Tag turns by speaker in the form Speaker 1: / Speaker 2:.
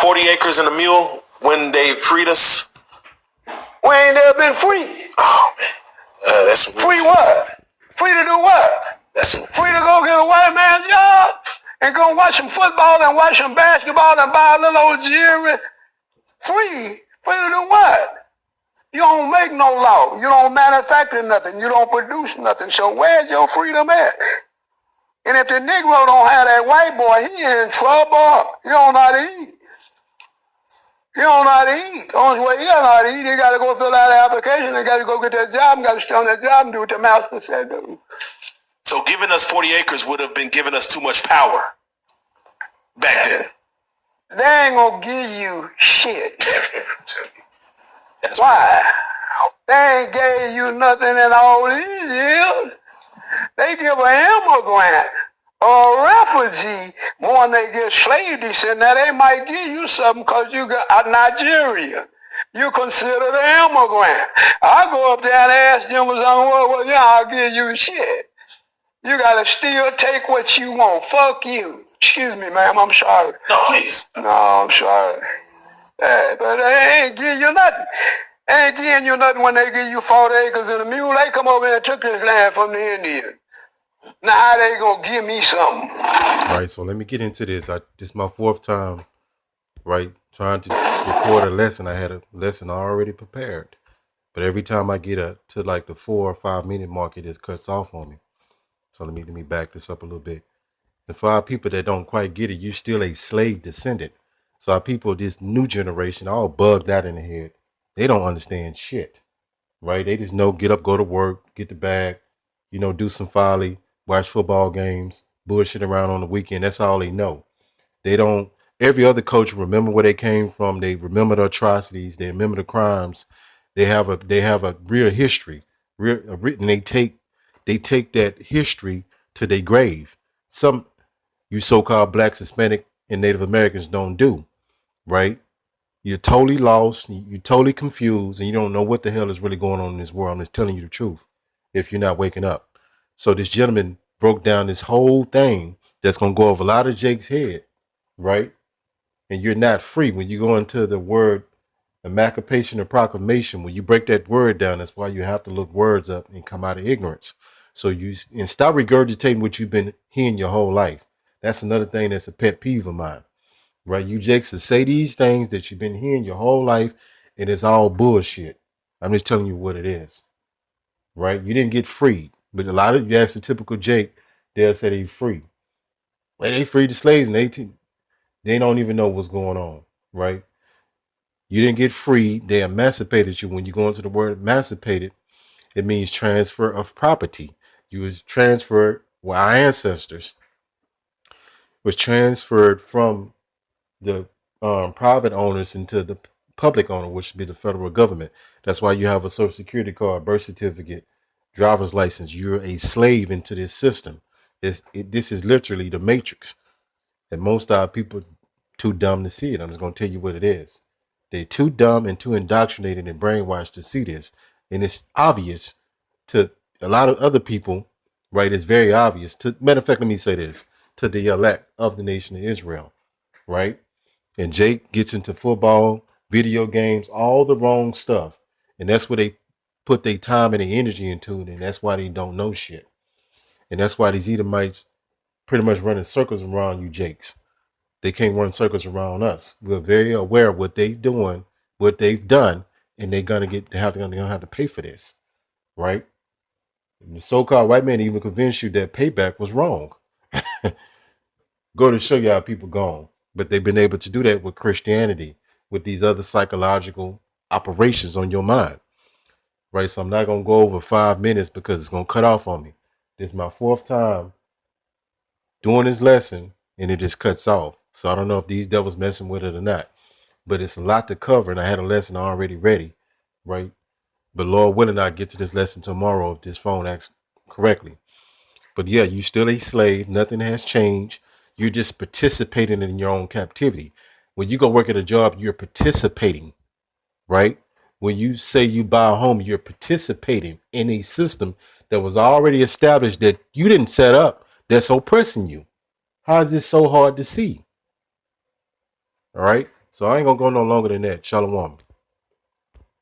Speaker 1: 40 acres and a mule when they freed us?
Speaker 2: We ain't never been free.
Speaker 1: Oh, man. That's
Speaker 2: free what? Free to do what? Free to go get a white man's job and go watch some football and watch some basketball and buy a little old jewelry. Free to do what? You don't make no law. You don't manufacture nothing. You don't produce nothing. So where's your freedom at? And if the Negro don't have that white boy, he in trouble. He don't know how to eat. He don't know how to eat. The only way he don't know how to eat, he got to go fill out an application. He got to go get that job and got to stay on that job and do what the master said do.
Speaker 1: So giving us 40 acres would have been giving us too much power back then.
Speaker 2: They ain't going to give you shit. Why? They ain't gave you nothing in all these years. They give an immigrant or a refugee more than they get slave descent. Now they might give you something because you got Nigeria. You consider the immigrant. I go up there and ask them something, well, yeah, I'll give you shit. You gotta still take what you want. Fuck you. Excuse me, ma'am, I'm sorry.
Speaker 1: No, please.
Speaker 2: No, I'm sorry. Yeah, but they ain't give you nothing. They ain't giving you nothing when they give you 40 acres and a mule. They come over here and took this land from the Indians. Now how they gonna give me something?
Speaker 3: All right, so let me get into this. This is my fourth time, right, trying to record a lesson. I had a lesson already prepared. But every time I get to like the 4 or 5 minute mark, it just cuts off on me. So let me back this up a little bit. And for our people that don't quite get it, you're still a slave descendant. So our people, this new generation, all bugged out in the head. They don't understand shit, right? They just know get up, go to work, get the bag, do some folly, watch football games, bullshit around on the weekend. That's all they know. They don't, every other coach remember where they came from. They remember the atrocities. They remember the crimes. They have a real history, and they take that history to their grave. Some you so-called blacks, Hispanic, and Native Americans don't do, right? You're totally lost, you're totally confused, and you don't know what the hell is really going on in this world. And it's telling you the truth if you're not waking up. So this gentleman broke down this whole thing that's going to go over a lot of Jake's head, right? And you're not free. When you go into the word emancipation or proclamation, when you break that word down, that's why you have to look words up and come out of ignorance. So and stop regurgitating what you've been hearing your whole life. That's another thing that's a pet peeve of mine, right? You Jakes to say these things that you've been hearing your whole life, and it's all bullshit. I'm just telling you what it is, right? You didn't get freed, but a lot of you ask the typical Jake, they'll say they free. Well, they freed the slaves in 18. They don't even know what's going on, right? You didn't get freed. They emancipated you. When you go into the word emancipated, it means transfer of property. You was transferred, well, our ancestors was transferred from the private owners into the public owner, which would be the federal government. That's why you have a social security card, birth certificate, driver's license. You're a slave into this system. This is literally the matrix. And most of our people too dumb to see it. I'm just going to tell you what it is. They're too dumb and too indoctrinated and brainwashed to see this. And it's obvious to a lot of other people, right? It's very obvious. Matter of fact, let me say this. To the elect of the nation of Israel, right? And Jake gets into football, video games, all the wrong stuff. And that's where they put their time and their energy into it. And that's why they don't know shit. And that's why these Edomites pretty much running circles around you Jakes. They can't run circles around us. We're very aware of what they're doing, what they've done, and they're gonna have to pay for this, right? And the so-called white man even convinced you that payback was wrong. Go to show you how people gone. But they've been able to do that with Christianity, with these other psychological operations on your mind, right? So I'm not gonna go over 5 minutes because it's gonna cut off on me. This is my fourth time doing this lesson, and it just cuts off. So I don't know if these devils messing with it or not, but it's a lot to cover, and I had a lesson already ready, right? But Lord willing, I'll get to this lesson tomorrow if this phone acts correctly. But yeah, you still a slave. Nothing has changed. You're just participating in your own captivity. When you go work at a job, you're participating, right? When you say you buy a home, you're participating in a system that was already established that you didn't set up, that's oppressing you. How is this so hard to see? All right. So I ain't gonna go no longer than that. Shalom.